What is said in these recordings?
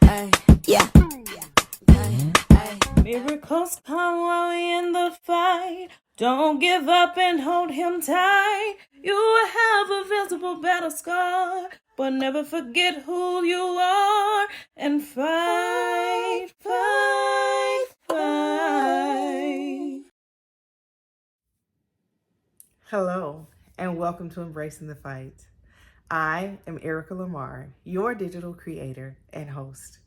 Ay, yeah. Ay, ay. Miracles come while we in the fight. Don't give up and hold him tight. You will have a visible battle scar, but never forget who you are and fight, fight, fight. Hello, and welcome to Embracing the Fight. I am Erica Lamar, your digital creator and host.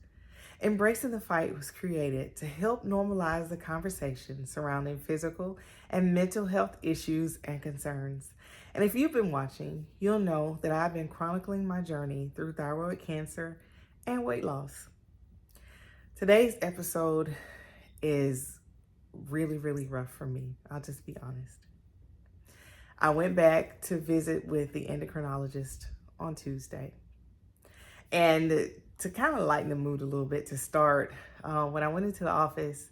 Embracing the Fight was created to help normalize the conversation surrounding physical and mental health issues and concerns. And if you've been watching, you'll know that I've been chronicling my journey through thyroid cancer and weight loss. Today's episode is really rough for me. I'll just be honest. I went back to visit with the endocrinologist on Tuesday. And to kind of lighten the mood a little bit to start, when I went into the office,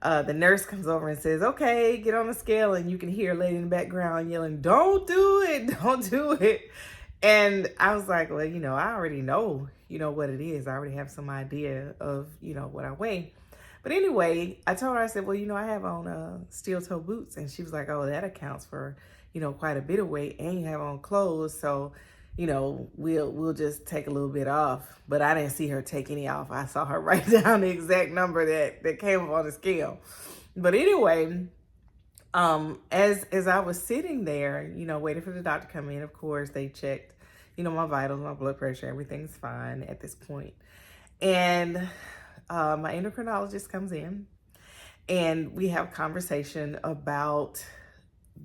the nurse comes over and says, okay, get on the scale. And you can hear a lady in the background yelling, don't do it, don't do it. And I was like, well, I already know, what it is. I already have some idea of, what I weigh. But anyway, I told her, I said, well, I have on steel toe boots. And she was like, oh, that accounts for, quite a bit of weight, and you have on clothes. So, we'll just take a little bit off. But I didn't see her take any off. I saw her write down the exact number that came up on the scale. But anyway, as I was sitting there, waiting for the doctor to come in, of course, they checked, my vitals, my blood pressure, everything's fine at this point. And my endocrinologist comes in, and we have a conversation about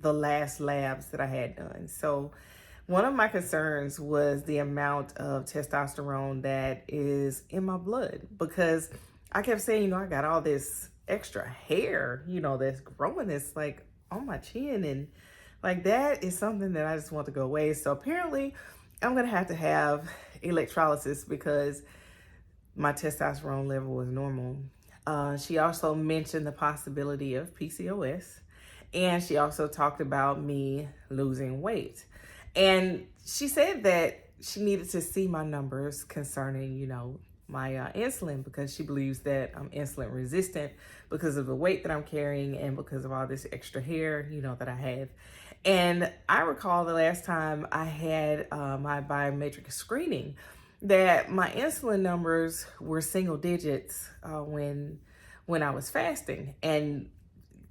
the last labs that I had done. So one of my concerns was the amount of testosterone that is in my blood, because I kept saying, I got all this extra hair, that's growing, that's like on my chin, and like that is something that I just want to go away. So apparently I'm going to have electrolysis because my testosterone level was normal. She also mentioned the possibility of PCOS. And she also talked about me losing weight. And she said that she needed to see my numbers concerning, my insulin, because she believes that I'm insulin resistant because of the weight that I'm carrying and because of all this extra hair, that I have. And I recall the last time I had my biometric screening that my insulin numbers were single digits when I was fasting. And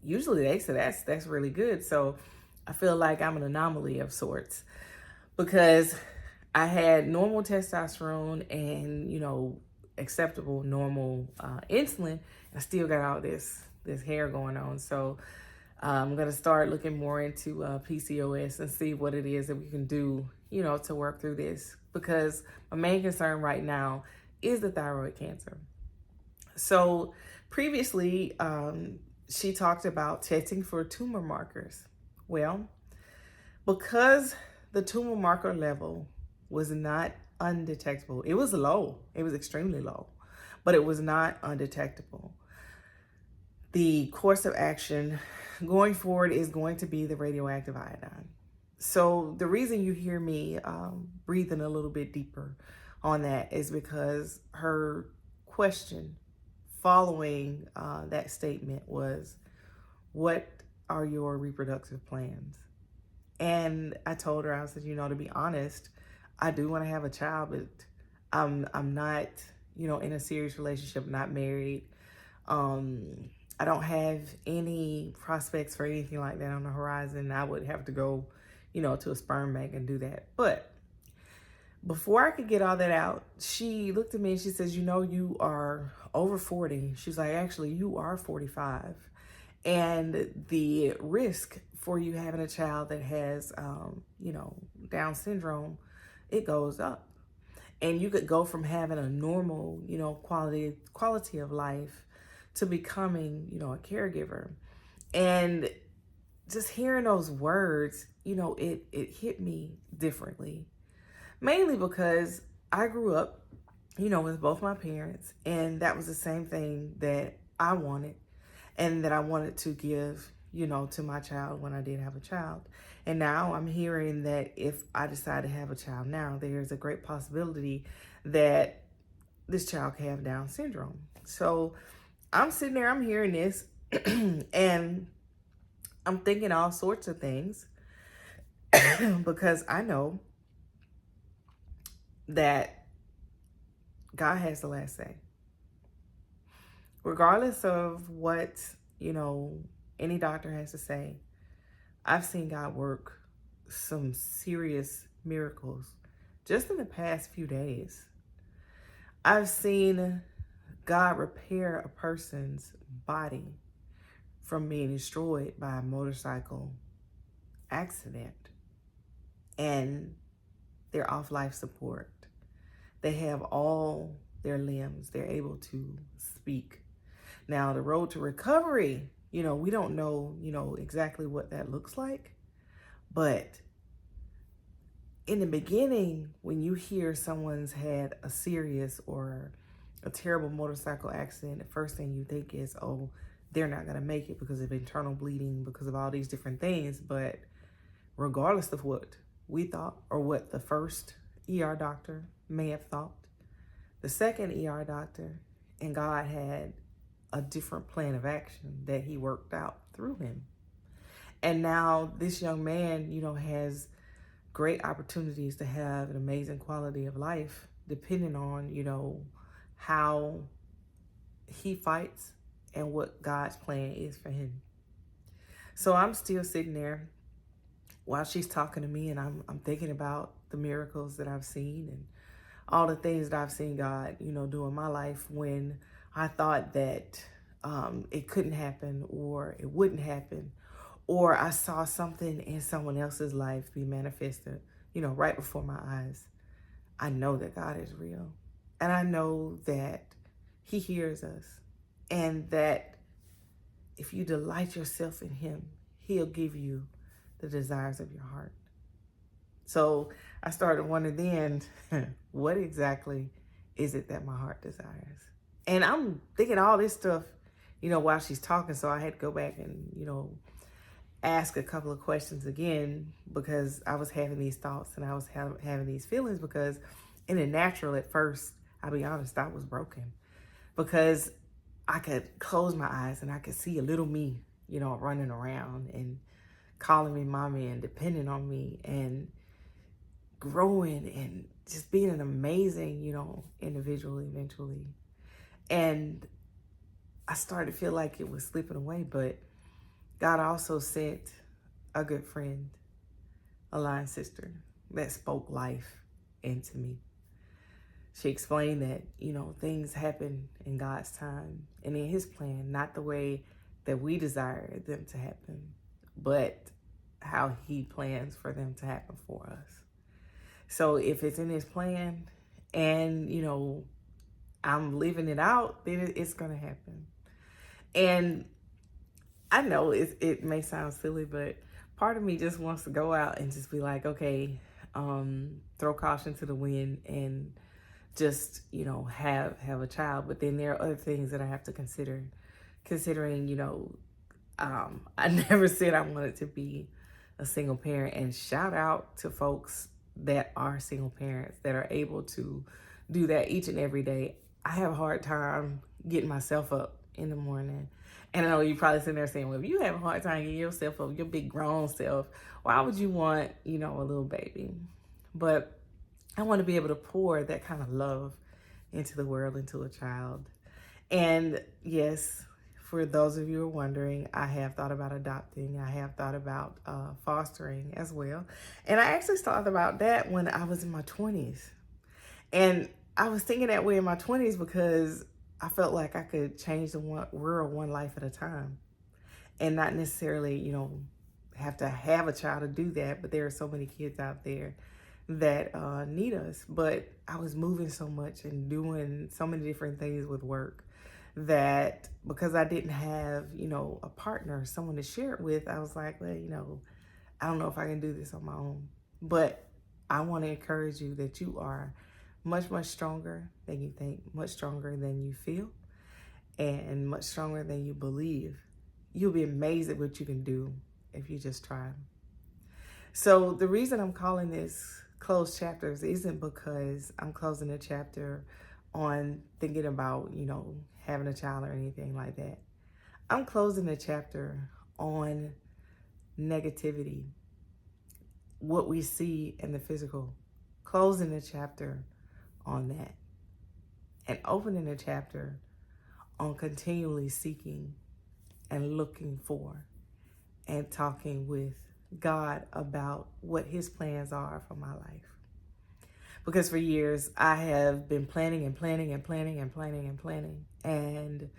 usually they say that's really good. So I feel like I'm an anomaly of sorts, because I had normal testosterone and, acceptable normal insulin. I still got all this hair going on. So I'm going to start looking more into PCOS and see what it is that we can do, to work through this, because my main concern right now is the thyroid cancer. So previously, she talked about testing for tumor markers. Well, because the tumor marker level was not undetectable, it was low, it was extremely low, but it was not undetectable. The course of action going forward is going to be the radioactive iodine. So the reason you hear me breathing a little bit deeper on that is because her question following that statement was, what are your reproductive plans? And I told her, I said, to be honest, I do want to have a child, but I'm not, in a serious relationship, not married. I don't have any prospects for anything like that on the horizon. I would have to go, to a sperm bank and do that. But before I could get all that out, she looked at me and she says, you are over 40. She's like, actually, you are 45. And the risk for you having a child that has, Down syndrome, it goes up. And you could go from having a normal, quality of life to becoming, a caregiver. And just hearing those words, it hit me differently. Mainly because I grew up, with both my parents, and that was the same thing that I wanted and that I wanted to give, to my child when I did have a child. And now I'm hearing that if I decide to have a child now, there's a great possibility that this child can have Down syndrome. So I'm sitting there, I'm hearing this, and I'm thinking all sorts of things because I know that God has the last say. Regardless of what, any doctor has to say, I've seen God work some serious miracles just in the past few days. I've seen God repair a person's body from being destroyed by a motorcycle accident, and they're off life support. They have all their limbs. They're able to speak. Now, the road to recovery, we don't know, exactly what that looks like. But in the beginning, when you hear someone's had a serious or a terrible motorcycle accident, the first thing you think is, oh, they're not going to make it because of internal bleeding, because of all these different things. But regardless of what we thought or what the first ER doctor may have thought, the second ER doctor and God had a different plan of action that he worked out through him. And now this young man, has great opportunities to have an amazing quality of life, depending on, how he fights and what God's plan is for him. So I'm still sitting there while she's talking to me, and I'm thinking about the miracles that I've seen and all the things that I've seen God, do in my life when I thought that it couldn't happen or it wouldn't happen, or I saw something in someone else's life be manifested, right before my eyes. I know that God is real, and I know that he hears us, and that if you delight yourself in him, he'll give you the desires of your heart. So I started wondering then, what exactly is it that my heart desires? And I'm thinking all this stuff, while she's talking. So I had to go back and, ask a couple of questions again, because I was having these thoughts and I was having these feelings, because in the natural at first, I'll be honest, I was broken, because I could close my eyes and I could see a little me, running around and calling me mommy and depending on me and growing and just being an amazing, individual eventually. And I started to feel like it was slipping away, but God also sent a good friend, a line sister, that spoke life into me. She explained that, things happen in God's time and in his plan, not the way that we desire them to happen, but how he plans for them to happen for us. So if it's in his plan and, I'm living it out, then it's going to happen. And I know it may sound silly, but part of me just wants to go out and just be like, okay, throw caution to the wind and just, have a child. But then there are other things that I have to consider, considering, I never said I wanted to be a single parent. And shout out to folks that are single parents that are able to do that each and every day. I have a hard time getting myself up in the morning. And I know you're probably sitting there saying, well, if you have a hard time getting yourself up, your big grown self, why would you want, a little baby? But I want to be able to pour that kind of love into the world, into a child. And yes, for those of you who are wondering, I have thought about adopting. I have thought about fostering as well. And I actually thought about that when I was in my 20s. And I was thinking that way in my 20s because I felt like I could change the world one life at a time, and not necessarily, have to have a child to do that. But there are so many kids out there that need us. But I was moving so much and doing so many different things with work that because I didn't have, a partner, someone to share it with, I was like, well, I don't know if I can do this on my own. But I want to encourage you that you are much, much stronger than you think, much stronger than you feel, and much stronger than you believe. You'll be amazed at what you can do if you just try. So the reason I'm calling this closed chapters isn't because I'm closing a chapter on thinking about, having a child or anything like that. I'm closing the chapter on negativity, what we see in the physical, closing the chapter on that, and opening the chapter on continually seeking and looking for and talking with God about what his plans are for my life. Because for years I have been planning and planning and planning and planning and planning. And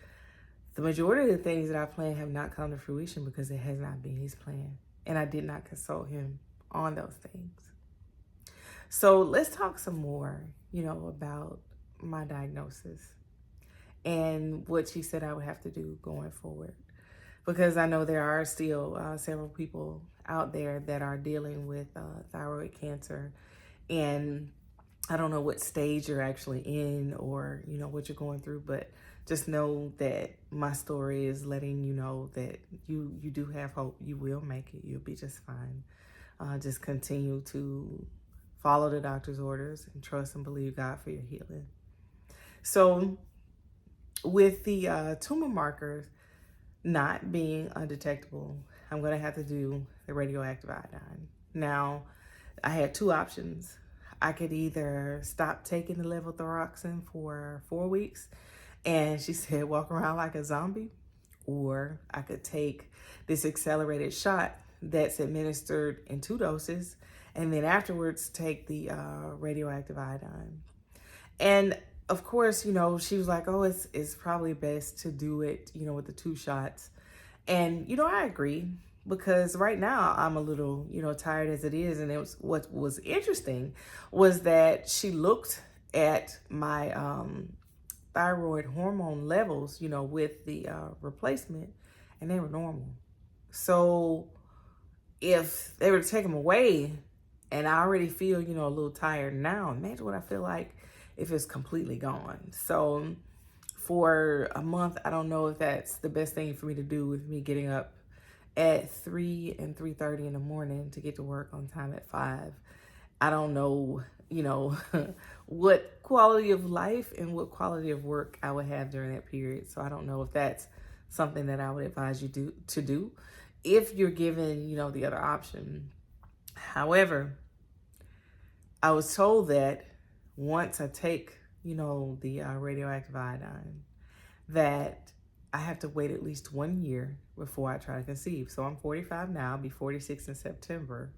the majority of the things that I plan have not come to fruition because it has not been his plan. And I did not consult him on those things. So let's talk some more, about my diagnosis and what she said I would have to do going forward. Because I know there are still several people out there that are dealing with thyroid cancer. And I don't know what stage you're actually in or, what you're going through, but just know that my story is letting you know that you do have hope. You will make it. You'll be just fine. Just continue to follow the doctor's orders and trust and believe God for your healing. So with the tumor markers not being undetectable, I'm going to have to do the radioactive iodine. Now, I had two options. I could either stop taking the levothyroxine for 4 weeks, and she said walk around like a zombie, or I could take this accelerated shot that's administered in 2 doses, and then afterwards take the radioactive iodine. And of course, she was like, oh, it's probably best to do it, with the 2 shots. And, I agree, because right now I'm a little, tired as it is. And what was interesting was that she looked at my thyroid hormone levels, with the replacement, and they were normal. So if they were to take them away, and I already feel, a little tired now, imagine what I feel like if it's completely gone. So for a month, I don't know if that's the best thing for me to do, with me getting up at 3 and 3:30 in the morning to get to work on time at 5. I don't know, what quality of life and what quality of work I would have during that period. So I don't know if that's something that I would advise you to do if you're given, the other option. However, I was told that once I take, the radioactive iodine, that I have to wait at least 1 year before I try to conceive. So I'm 45 now, I'll be 46 in September.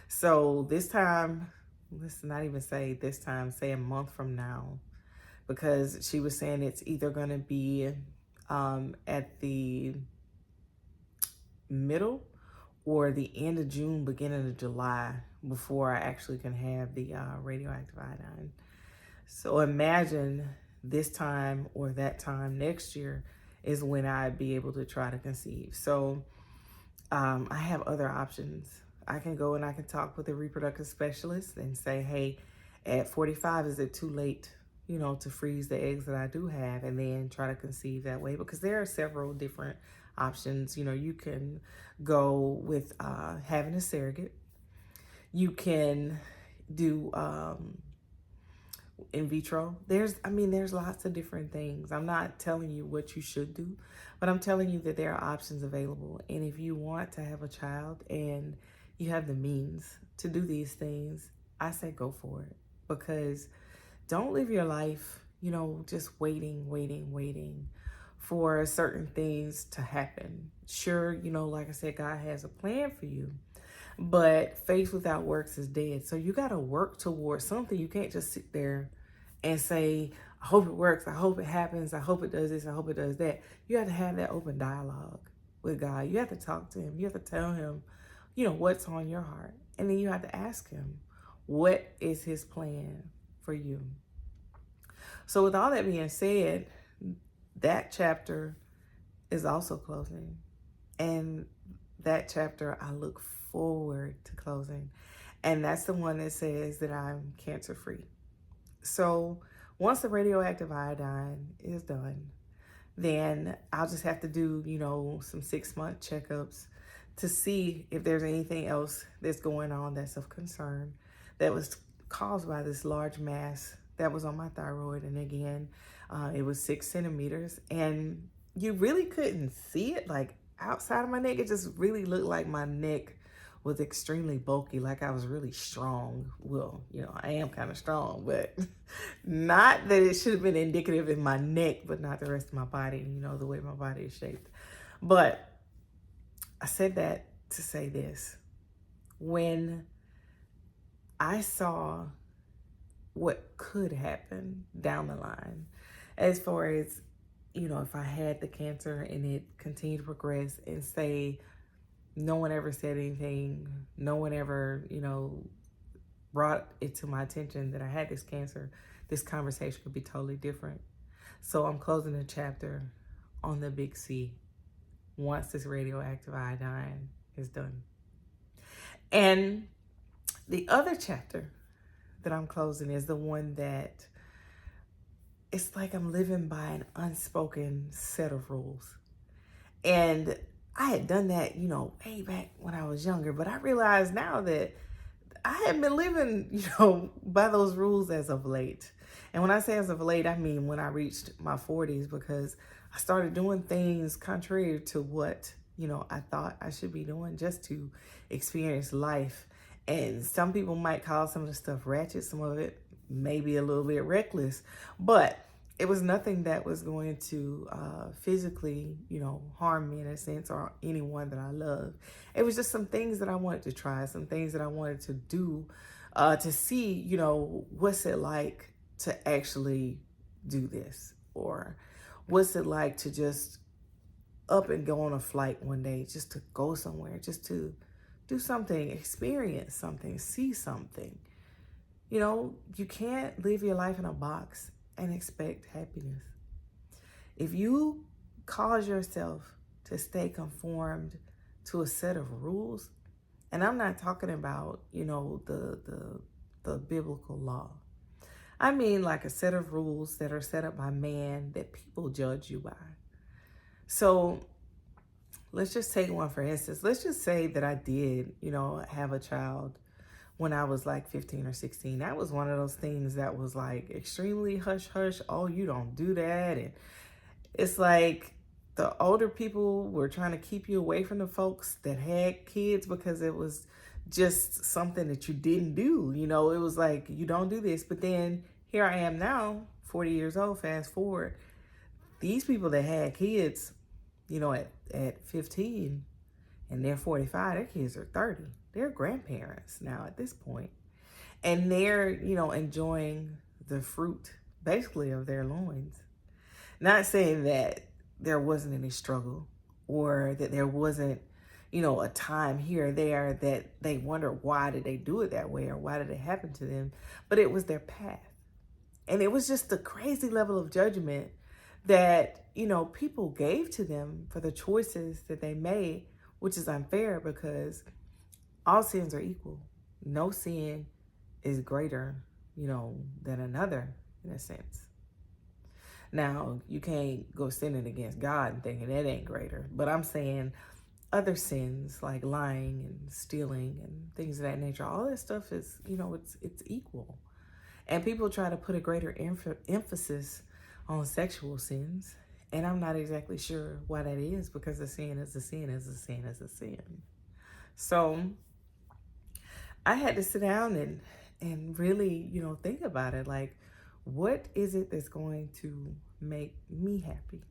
So this time, let's not even say this time, say a month from now, because she was saying it's either going to be at the middle or the end of June, beginning of July, before I actually can have the radioactive iodine. So imagine this time or that time next year is when I'd be able to try to conceive. So I have other options. I can go and I can talk with a reproductive specialist and say, hey, at 45, is it too late, to freeze the eggs that I do have, and then try to conceive that way? Because there are several different options. You can go with having a surrogate. You can do in vitro. There's lots of different things. I'm not telling you what you should do, but I'm telling you that there are options available. And if you want to have a child and you have the means to do these things, I say go for it. Because don't live your life, just waiting for certain things to happen. Sure, like I said, God has a plan for you, but faith without works is dead. So you got to work towards something. You can't just sit there and say, I hope it works. I hope it happens. I hope it does this. I hope it does that. You have to have that open dialogue with God. You have to talk to him. You have to tell him, what's on your heart. And then you have to ask him, what is his plan for you? So with all that being said, that chapter is also closing. And that chapter I look forward to closing. And that's the one that says that I'm cancer free. So once the radioactive iodine is done, then I'll just have to do, some 6-month checkups to see if there's anything else that's going on that's of concern that was caused by this large mass that was on my thyroid. And again, it was 6 centimeters, and you really couldn't see it like outside of my neck. It just really looked like my neck was extremely bulky, like I was really strong. Well, I am kind of strong, but not that it should have been indicative in my neck, but not the rest of my body, the way my body is shaped. But I said that to say this. When I saw what could happen down the line, as far as, if I had the cancer and it continued to progress, and say no one ever said anything, no one ever, brought it to my attention that I had this cancer, this conversation could be totally different. So I'm closing the chapter on the big C once this radioactive iodine is done. And the other chapter that I'm closing is the one that it's like I'm living by an unspoken set of rules. And I had done that, way back when I was younger, but I realize now that I hadn't been living, by those rules as of late. And when I say as of late, I mean when I reached my 40s, because I started doing things contrary to what, I thought I should be doing just to experience life. And some people might call some of the stuff ratchet, some of it maybe a little bit reckless, but it was nothing that was going to physically, harm me in a sense, or anyone that I love. It was just some things that I wanted to try, some things that I wanted to do to see, what's it like to actually do this, or what's it like to just up and go on a flight one day, just to go somewhere, just to do something, experience something, see something. You can't live your life in a box and expect happiness. If you cause yourself to stay conformed to a set of rules, and I'm not talking about, the biblical law. I mean like a set of rules that are set up by man that people judge you by. So let's just take one for instance. Let's just say that I did, have a child when I was like 15 or 16. That was one of those things that was like extremely hush hush. Oh, you don't do that. And it's like the older people were trying to keep you away from the folks that had kids, because it was just something that you didn't do. It was like, you don't do this. But then here I am now, 40 years old, fast forward. These people that had kids, at 15, and they're 45, their kids are 30. They're grandparents now at this point. And they're, enjoying the fruit, basically, of their loins. Not saying that there wasn't any struggle, or that there wasn't, a time here or there that they wonder why did they do it that way, or why did it happen to them. But it was their path. And it was just the crazy level of judgment that, people gave to them for the choices that they made, which is unfair, because all sins are equal. No sin is greater, than another, in a sense. Now, you can't go sinning against God and thinking that ain't greater. But I'm saying other sins like lying and stealing and things of that nature, all that stuff is, it's equal. And people try to put a greater emphasis on sexual sins. And I'm not exactly sure why that is, because a sin is a sin is a sin is a sin. So I had to sit down and really, think about it. Like, what is it that's going to make me happy?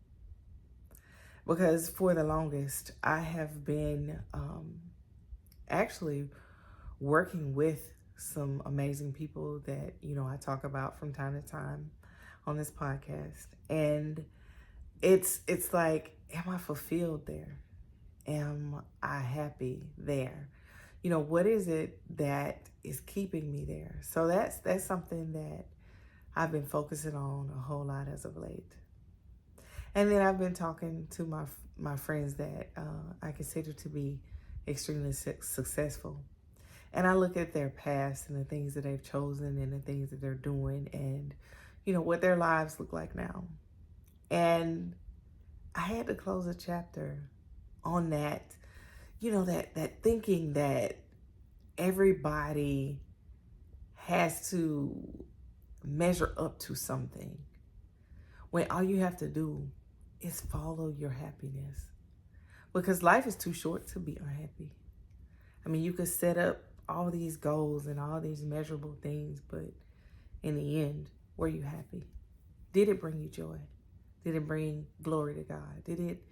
Because for the longest, I have been actually working with some amazing people that, I talk about from time to time on this podcast. And it's like, am I fulfilled there? Am I happy there? What is it that is keeping me there? So that's something that I've been focusing on a whole lot as of late. And then I've been talking to my friends that I consider to be extremely successful. And I look at their past and the things that they've chosen and the things that they're doing, and, what their lives look like now. And I had to close a chapter on that, that thinking that everybody has to measure up to something when all you have to do is follow your happiness. Because life is too short to be unhappy. I mean, you could set up all these goals and all these measurable things, but in the end, were you happy? Did it bring you joy? Did it bring glory to God? Did it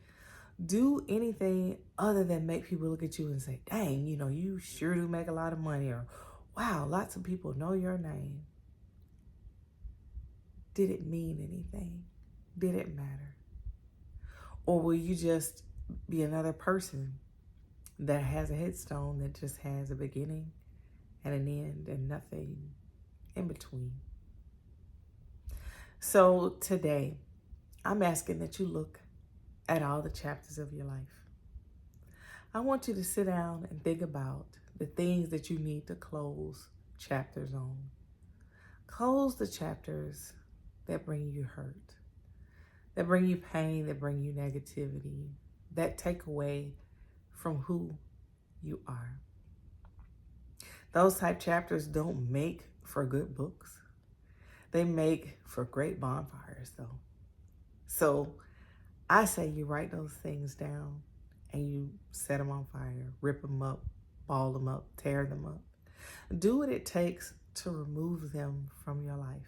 do anything other than make people look at you and say, dang, you sure do make a lot of money, or wow, lots of people know your name? Did it mean anything? Did it matter? Or will you just be another person that has a headstone that just has a beginning and an end and nothing in between? So today, I'm asking that you look at all the chapters of your life. I want you to sit down and think about the things that you need to close chapters on. Close the chapters that bring you hurt, that bring you pain, that bring you negativity, that take away from who you are. Those type chapters don't make for good books. They make for great bonfires, though. So I say you write those things down and you set them on fire, rip them up, ball them up, tear them up. Do what it takes to remove them from your life.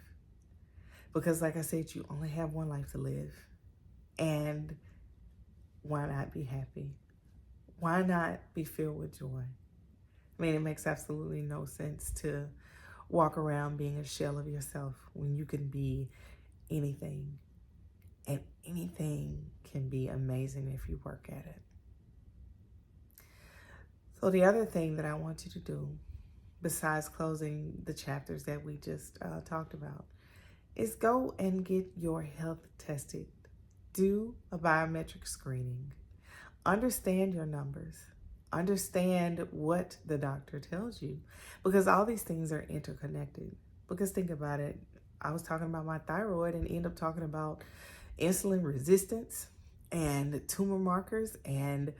Because like I said, you only have one life to live. And why not be happy? Why not be filled with joy? I mean, it makes absolutely no sense to walk around being a shell of yourself when you can be anything. And anything can be amazing if you work at it. So the other thing that I want you to do, besides closing the chapters that we just talked about, is go and get your health tested. Do a biometric screening. Understand your numbers. Understand what the doctor tells you, because all these things are interconnected. Because think about it. I was talking about my thyroid and end up talking about insulin resistance and tumor markers and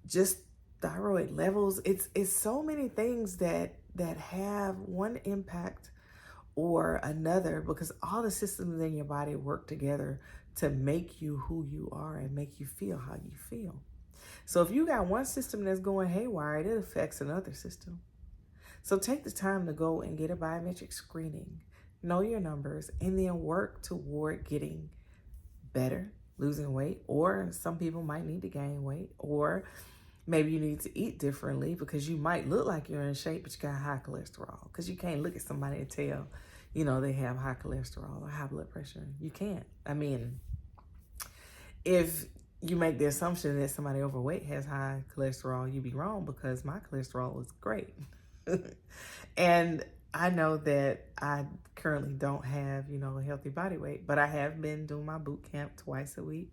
just thyroid levels. It's so many things that have one impact or another, because all the systems in your body work together to make you who you are and make you feel how you feel. So if you got one system that's going haywire, it affects another system. So take the time to go and get a biometric screening, know your numbers, and then work toward getting better, losing weight, or some people might need to gain weight, or maybe you need to eat differently because you might look like you're in shape, but you got high cholesterol, because you can't look at somebody and tell, they have high cholesterol or high blood pressure. You can't. I mean, if you make the assumption that somebody overweight has high cholesterol, you'd be wrong, because my cholesterol is great. And I know that I currently don't have, a healthy body weight, but I have been doing my boot camp twice a week.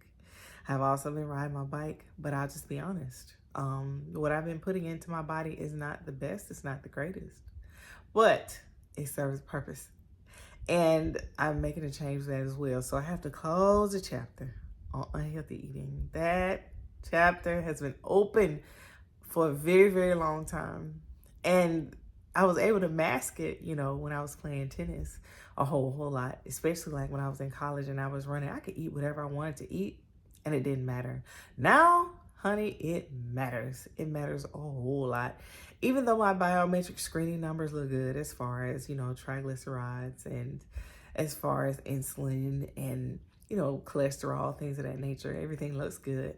I've also been riding my bike, but I'll just be honest. What I've been putting into my body is not the best. It's not the greatest, but it serves a purpose. And I'm making a change to that as well. So I have to close the chapter on unhealthy eating. That chapter has been open for a very, very long time. And I was able to mask it, when I was playing tennis a whole lot, especially like when I was in college and I was running. I could eat whatever I wanted to eat and it didn't matter. Now, honey, it matters. It matters a whole lot. Even though my biometric screening numbers look good as far as, triglycerides and as far as insulin and, cholesterol, things of that nature, everything looks good.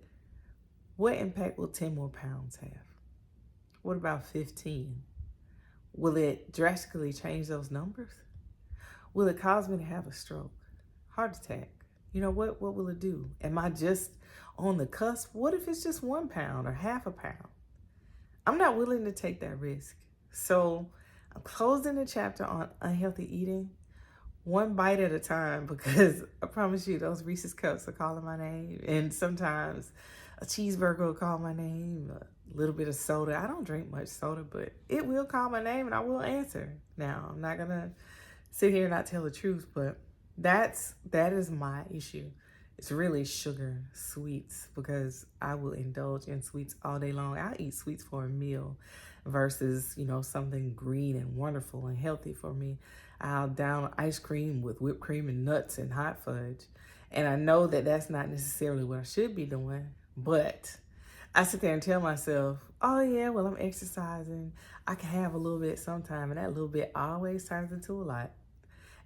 What impact will 10 more pounds have? What about 15? Will it drastically change those numbers? Will it cause me to have a stroke, heart attack? What will it do? Am I just on the cusp? What if it's just 1 pound or half a pound? I'm not willing to take that risk. So I'm closing the chapter on unhealthy eating, one bite at a time, because I promise you those Reese's cups are calling my name. And sometimes a cheeseburger will call my name, a little bit of soda. I don't drink much soda, but it will call my name and I will answer. Now, I'm not going to sit here and not tell the truth, but that is my issue. It's really sugar, sweets, because I will indulge in sweets all day long. I'll eat sweets for a meal versus, something green and wonderful and healthy for me. I'll down ice cream with whipped cream and nuts and hot fudge. And I know that that's not necessarily what I should be doing, but I sit there and tell myself, oh yeah, well, I'm exercising. I can have a little bit sometime, and that little bit always turns into a lot.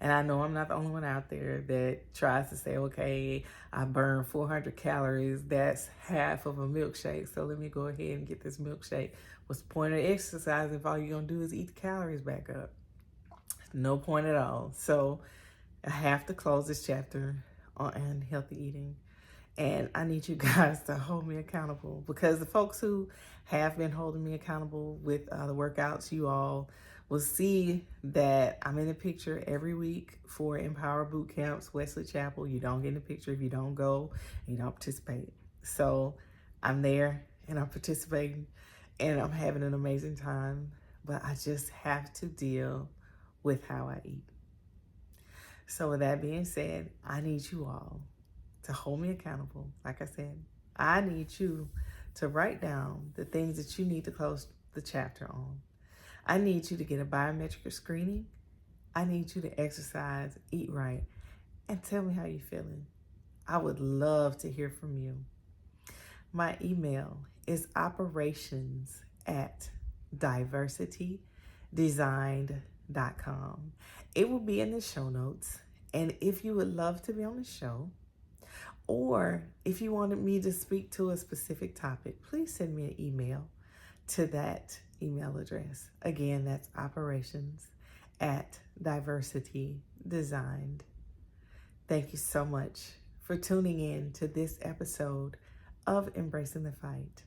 And I know I'm not the only one out there that tries to say, okay, I burn 400 calories. That's half of a milkshake. So let me go ahead and get this milkshake. What's the point of exercising if all you're going to do is eat the calories back up? No point at all. So I have to close this chapter on healthy eating. And I need you guys to hold me accountable, because the folks who have been holding me accountable with the workouts, you all will see that I'm in the picture every week for Empower Boot Camps, Wesley Chapel. You don't get in the picture if you don't go and you don't participate. So I'm there and I'm participating and I'm having an amazing time, but I just have to deal with how I eat. So with that being said, I need you all to hold me accountable. Like I said, I need you to write down the things that you need to close the chapter on. I need you to get a biometric screening. I need you to exercise, eat right, and tell me how you're feeling. I would love to hear from you. My email is operations@diversitydesigned.com. It will be in the show notes. And if you would love to be on the show, or if you wanted me to speak to a specific topic, please send me an email to that email address. Again, that's operations@diversitydesigned. Thank you so much for tuning in to this episode of Embracing the Fight.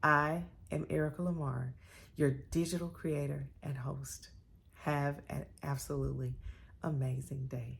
I am Erica Lamar, your digital creator and host. Have an absolutely amazing day.